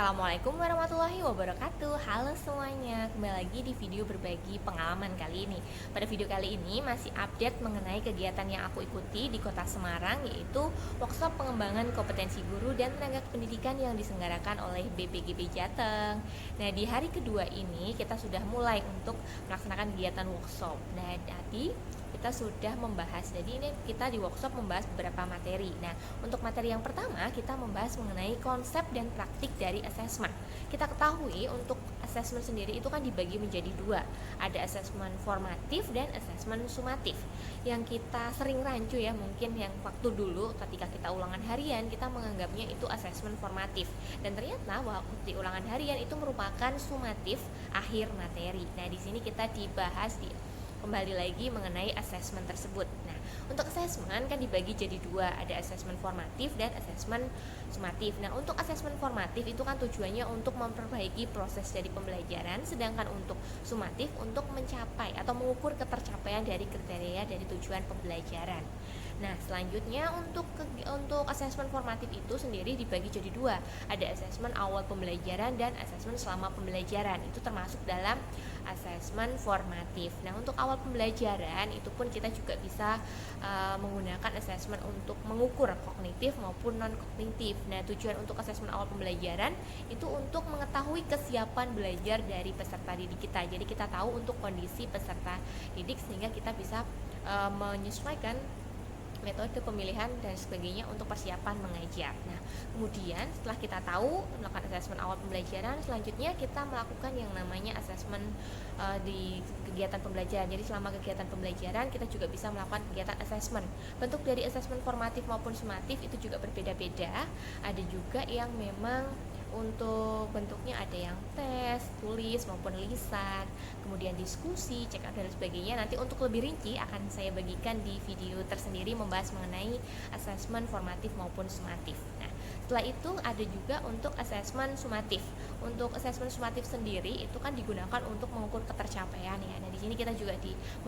Assalamualaikum warahmatullahi wabarakatuh. Halo semuanya, kembali lagi di video berbagi pengalaman kali ini. Pada video kali ini masih update mengenai kegiatan yang aku ikuti di kota Semarang, yaitu workshop pengembangan kompetensi guru dan tenaga pendidikan yang diselenggarakan oleh BPGB Jateng. Nah, di hari kedua ini kita sudah mulai untuk melaksanakan kegiatan workshop. Nah, tadi kita sudah membahas, jadi ini kita di workshop membahas beberapa materi. Nah, untuk materi yang pertama kita membahas mengenai konsep dan praktik dari assessment. Kita ketahui untuk assessment sendiri itu kan dibagi menjadi dua, ada assessment formatif dan assessment sumatif. Yang kita sering rancu ya, mungkin yang waktu dulu ketika kita ulangan harian kita menganggapnya itu assessment formatif, dan ternyata waktu di ulangan harian itu merupakan sumatif akhir materi. Nah, di sini kita dibahas kembali lagi mengenai assessment tersebut. Nah, untuk assessment kan dibagi jadi dua, ada assessment formatif dan assessment sumatif. Nah, untuk assessment formatif itu kan tujuannya untuk memperbaiki proses dari pembelajaran, sedangkan untuk sumatif untuk mencapai atau mengukur ketercapaian dari kriteria dari tujuan pembelajaran. Nah, selanjutnya untuk assessment formatif itu sendiri dibagi jadi dua, ada assessment awal pembelajaran dan assessment selama pembelajaran. Itu termasuk dalam assessment formatif. Nah, untuk awal pembelajaran itu pun kita juga bisa menggunakan assessment untuk mengukur kognitif maupun non kognitif. Nah, tujuan untuk assessment awal pembelajaran itu untuk mengetahui kesiapan belajar dari peserta didik kita. Jadi kita tahu untuk kondisi peserta didik sehingga kita bisa menyesuaikan metode pemilihan dan sebagainya untuk persiapan mengajar. Nah, kemudian setelah kita tahu melakukan assessment awal pembelajaran, selanjutnya kita melakukan yang namanya assessment di kegiatan pembelajaran. Jadi selama kegiatan pembelajaran kita juga bisa melakukan kegiatan assessment. Bentuk dari assessment formatif maupun sumatif itu juga berbeda-beda. Ada juga yang memang untuk bentuknya ada yang tes, tulis maupun lisan, kemudian diskusi, check out dan sebagainya. Nanti untuk lebih rinci akan saya bagikan di video tersendiri membahas mengenai assessment formatif maupun sumatif. Nah, setelah itu ada juga untuk assessment sumatif. Untuk assessment sumatif sendiri itu kan digunakan untuk mengukur ketercapaian ya. Nah, di sini kita juga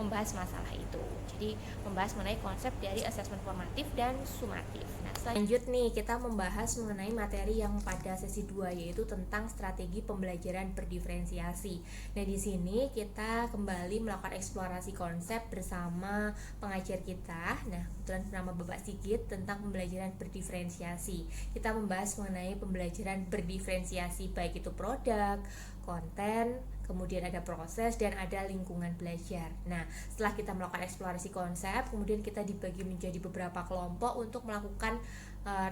membahas masalah itu. Jadi membahas mengenai konsep dari assessment formatif dan sumatif. Nah, lanjut nih kita membahas mengenai materi yang pada sesi 2, yaitu tentang strategi pembelajaran berdiferensiasi. Nah, di sini kita kembali melakukan eksplorasi konsep bersama pengajar kita. Nah, kebetulan bernama Bapak Sigit, tentang pembelajaran berdiferensiasi. Kita membahas mengenai pembelajaran berdiferensiasi, baik itu produk, konten, kemudian ada proses dan ada lingkungan belajar. Nah, setelah kita melakukan eksplorasi konsep, kemudian kita dibagi menjadi beberapa kelompok untuk melakukan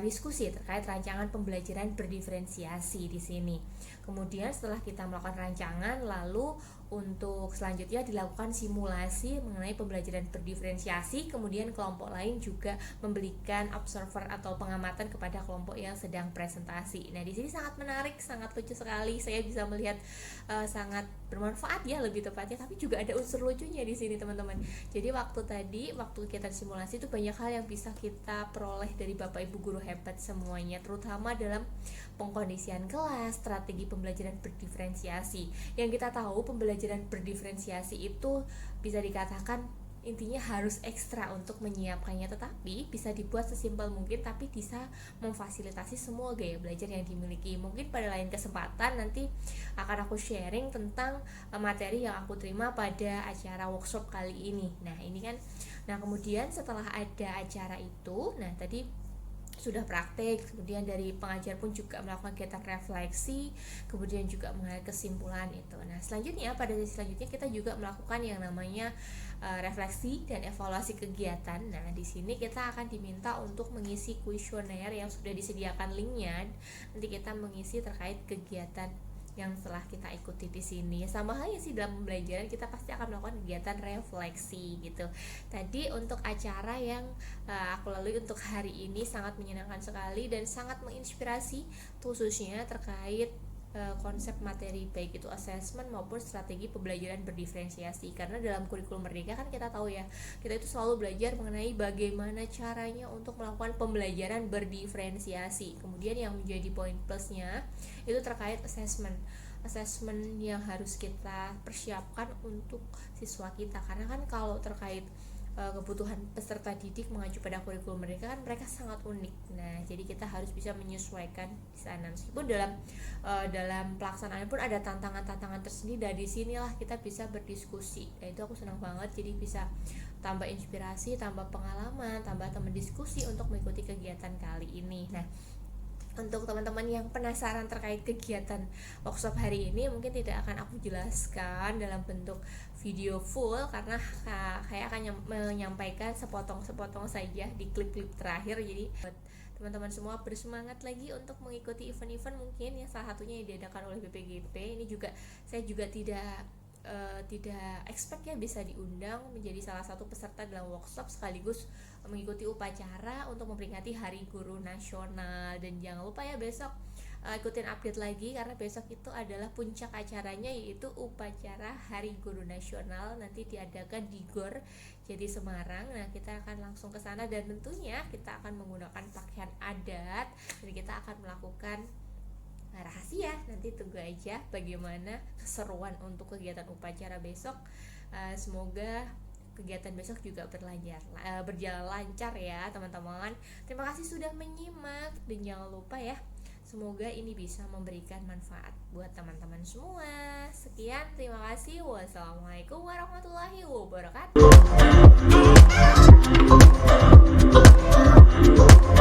diskusi terkait rancangan pembelajaran berdiferensiasi di sini. Kemudian setelah kita melakukan rancangan, lalu untuk selanjutnya dilakukan simulasi mengenai pembelajaran berdiferensiasi. Kemudian kelompok lain juga memberikan observer atau pengamatan kepada kelompok yang sedang presentasi. Nah, di sini sangat menarik, sangat lucu sekali. Saya bisa melihat sangat bermanfaat ya lebih tepatnya, tapi juga ada unsur lucunya di sini teman-teman. Jadi waktu kegiatan simulasi itu banyak hal yang bisa kita peroleh dari Bapak Ibu guru hebat semuanya, terutama dalam pengkondisian kelas, strategi pembelajaran berdiferensiasi. Yang kita tahu pembelajaran berdiferensiasi itu bisa dikatakan intinya harus ekstra untuk menyiapkannya, tetapi bisa dibuat sesimpel mungkin tapi bisa memfasilitasi semua gaya belajar yang dimiliki. Mungkin pada lain kesempatan nanti akan aku sharing tentang materi yang aku terima pada acara workshop kali ini. Nah, kemudian setelah ada acara itu, nah tadi sudah praktek, kemudian dari pengajar pun juga melakukan kegiatan refleksi, kemudian juga mengenai kesimpulan itu. Nah, selanjutnya pada sesi selanjutnya kita juga melakukan yang namanya refleksi dan evaluasi kegiatan. Nah, di sini kita akan diminta untuk mengisi kuesioner yang sudah disediakan linknya. Nanti kita mengisi terkait kegiatan yang telah kita ikuti di sini. Sama halnya sih dalam pembelajaran kita pasti akan melakukan kegiatan refleksi gitu. Tadi untuk acara yang aku lalui untuk hari ini sangat menyenangkan sekali dan sangat menginspirasi, khususnya terkait konsep materi baik itu assessment maupun strategi pembelajaran berdiferensiasi. Karena dalam kurikulum Merdeka kan kita tahu ya, kita itu selalu belajar mengenai bagaimana caranya untuk melakukan pembelajaran berdiferensiasi. Kemudian yang menjadi poin plusnya itu terkait assessment yang harus kita persiapkan untuk siswa kita. Karena kan kalau terkait kebutuhan peserta didik mengacu pada kurikulum mereka kan mereka sangat unik. Nah, jadi kita harus bisa menyesuaikan di sana. Meskipun dalam pelaksanaan pun ada tantangan-tantangan tersendiri, dari sinilah kita bisa berdiskusi. Nah, itu aku senang banget, jadi bisa tambah inspirasi, tambah pengalaman, tambah teman diskusi untuk mengikuti kegiatan kali ini. Nah, untuk teman-teman yang penasaran terkait kegiatan workshop hari ini, mungkin tidak akan aku jelaskan dalam bentuk video full karena saya akan menyampaikan sepotong-sepotong saja di klip-klip terakhir. Jadi buat teman-teman semua bersemangat lagi untuk mengikuti event-event mungkin yang salah satunya yang diadakan oleh BPGP. Ini juga saya juga tidak expect ya bisa diundang menjadi salah satu peserta dalam workshop sekaligus mengikuti upacara untuk memperingati Hari Guru Nasional. Dan jangan lupa ya besok ikutin update lagi karena besok itu adalah puncak acaranya, yaitu upacara Hari Guru Nasional, nanti diadakan di GOR Jati Semarang. Nah, kita akan langsung ke sana dan tentunya kita akan menggunakan pakaian adat dan kita akan melakukan rahasia. Nanti tunggu aja bagaimana keseruan untuk kegiatan upacara besok. Semoga kegiatan besok juga berjalan lancar ya teman-teman. Terima kasih sudah menyimak dan jangan lupa ya, semoga ini bisa memberikan manfaat buat teman-teman semua. Sekian, terima kasih. Wassalamualaikum warahmatullahi wabarakatuh.